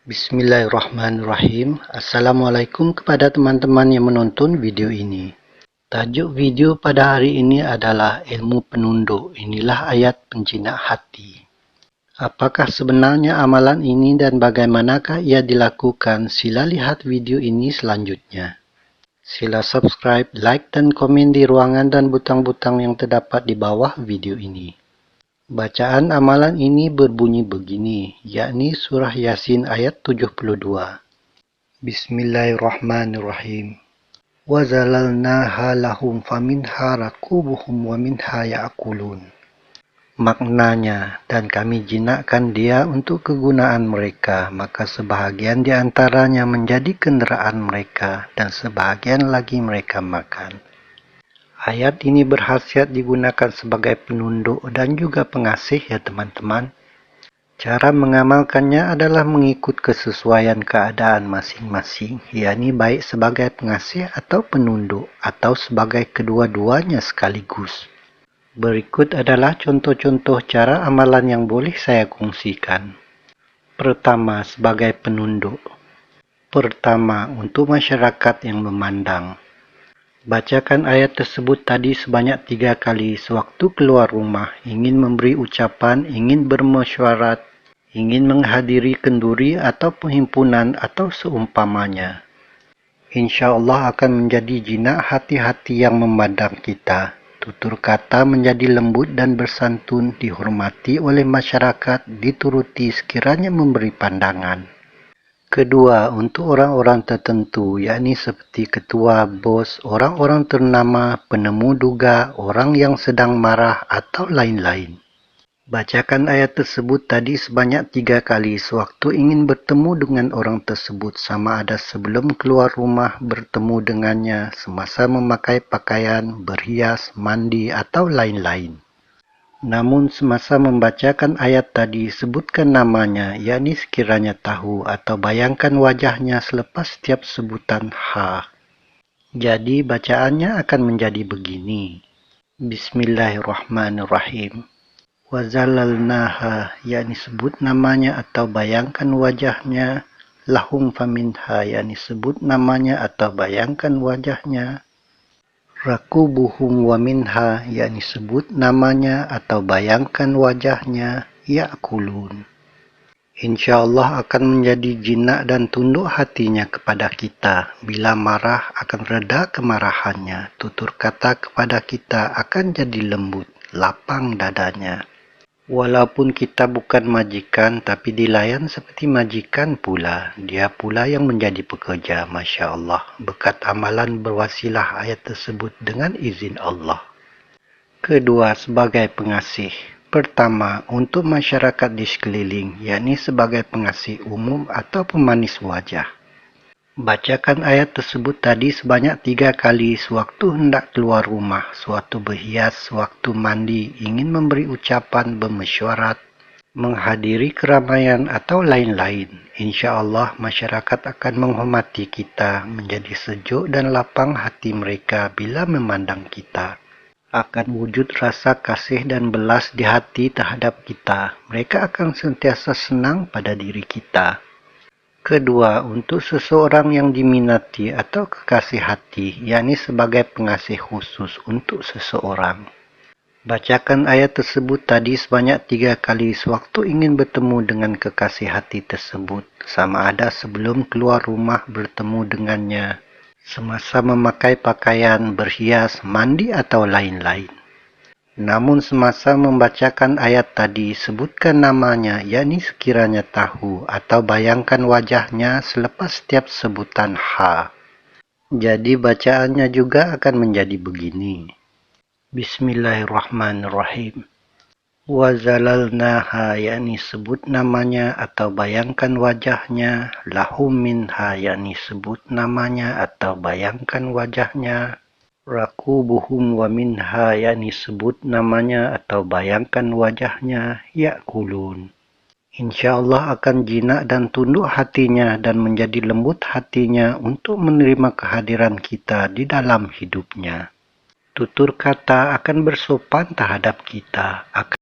Bismillahirrahmanirrahim. Assalamualaikum kepada teman-teman yang menonton video ini. Tajuk video pada hari ini adalah ilmu penunduk. Inilah ayat penjinak hati. Apakah sebenarnya amalan ini dan bagaimanakah ia dilakukan? Sila lihat video ini selanjutnya. Sila subscribe, like dan komen di ruangan dan butang-butang yang terdapat di bawah video ini. Bacaan amalan ini berbunyi begini, yakni surah Yasin ayat 72. Bismillahirrahmanirrahim. Wa zalalnaha lahum faminha rakubuhum wa minha ya'kulun. Maknanya, dan kami jinakkan dia untuk kegunaan mereka, maka sebahagian di antaranya menjadi kenderaan mereka, dan sebahagian lagi mereka makan. Ayat ini berkhasiat digunakan sebagai penunduk dan juga pengasih ya teman-teman. Cara mengamalkannya adalah mengikut kesesuaian keadaan masing-masing, yakni baik sebagai pengasih atau penunduk, atau sebagai kedua-duanya sekaligus. Berikut adalah contoh-contoh cara amalan yang boleh saya kongsikan. Pertama, sebagai penunduk. Pertama, untuk masyarakat yang memandang. Bacakan ayat tersebut tadi sebanyak 3 kali sewaktu keluar rumah, ingin memberi ucapan, ingin bermesyuarat, ingin menghadiri kenduri atau perhimpunan atau seumpamanya. Insya Allah akan menjadi jinak hati-hati yang memandang kita. Tutur kata menjadi lembut dan bersantun, dihormati oleh masyarakat, dituruti sekiranya memberi pandangan. Kedua, untuk orang-orang tertentu, yakni seperti ketua, bos, orang-orang ternama, penemu duga, orang yang sedang marah, atau lain-lain. Bacakan ayat tersebut tadi sebanyak 3 kali sewaktu ingin bertemu dengan orang tersebut, sama ada sebelum keluar rumah bertemu dengannya, semasa memakai pakaian, berhias, mandi, atau lain-lain. Namun semasa membacakan ayat tadi, sebutkan namanya, yakni sekiranya tahu, atau bayangkan wajahnya selepas setiap sebutan ha. Jadi bacaannya akan menjadi begini. Bismillahirrahmanirrahim. Wazalalnaha, yakni sebut namanya atau bayangkan wajahnya. Lahum faminha, yakni sebut namanya atau bayangkan wajahnya. Rakubuhum wa minha, yakni sebut namanya atau bayangkan wajahnya, ya'kulun. InsyaAllah akan menjadi jinak dan tunduk hatinya kepada kita. Bila marah akan reda kemarahannya. Tutur kata kepada kita akan jadi lembut, lapang dadanya. Walaupun kita bukan majikan, tapi dilayan seperti majikan pula. Dia pula yang menjadi pekerja, Masya Allah. Berkat amalan berwasilah ayat tersebut dengan izin Allah. Kedua, sebagai pengasih. Pertama, untuk masyarakat di sekeliling, yakni sebagai pengasih umum atau pemanis wajah. Bacakan ayat tersebut tadi sebanyak 3 kali sewaktu hendak keluar rumah, sewaktu berhias, sewaktu mandi, ingin memberi ucapan, bermesyuarat, menghadiri keramaian atau lain-lain. Insya Allah masyarakat akan menghormati kita, menjadi sejuk dan lapang hati mereka bila memandang kita. Akan wujud rasa kasih dan belas di hati terhadap kita. Mereka akan sentiasa senang pada diri kita. Kedua, untuk seseorang yang diminati atau kekasih hati, yakni sebagai pengasih khusus untuk seseorang. Bacakan ayat tersebut tadi sebanyak 3 kali sewaktu ingin bertemu dengan kekasih hati tersebut, sama ada sebelum keluar rumah bertemu dengannya, semasa memakai pakaian, berhias, mandi atau lain-lain. Namun semasa membacakan ayat tadi, sebutkan namanya, yakni sekiranya tahu, atau bayangkan wajahnya selepas setiap sebutan ha. Jadi bacaannya juga akan menjadi begini. Bismillahirrahmanirrahim. Wazalalnaha, yakni sebut namanya atau bayangkan wajahnya. Lahum minha, yakni sebut namanya atau bayangkan wajahnya. Rakubuhum wa minha, yakni sebut namanya atau bayangkan wajahnya, ya'kulun. InsyaAllah akan jinak dan tunduk hatinya dan menjadi lembut hatinya untuk menerima kehadiran kita di dalam hidupnya. Tutur kata akan bersopan terhadap kita, akan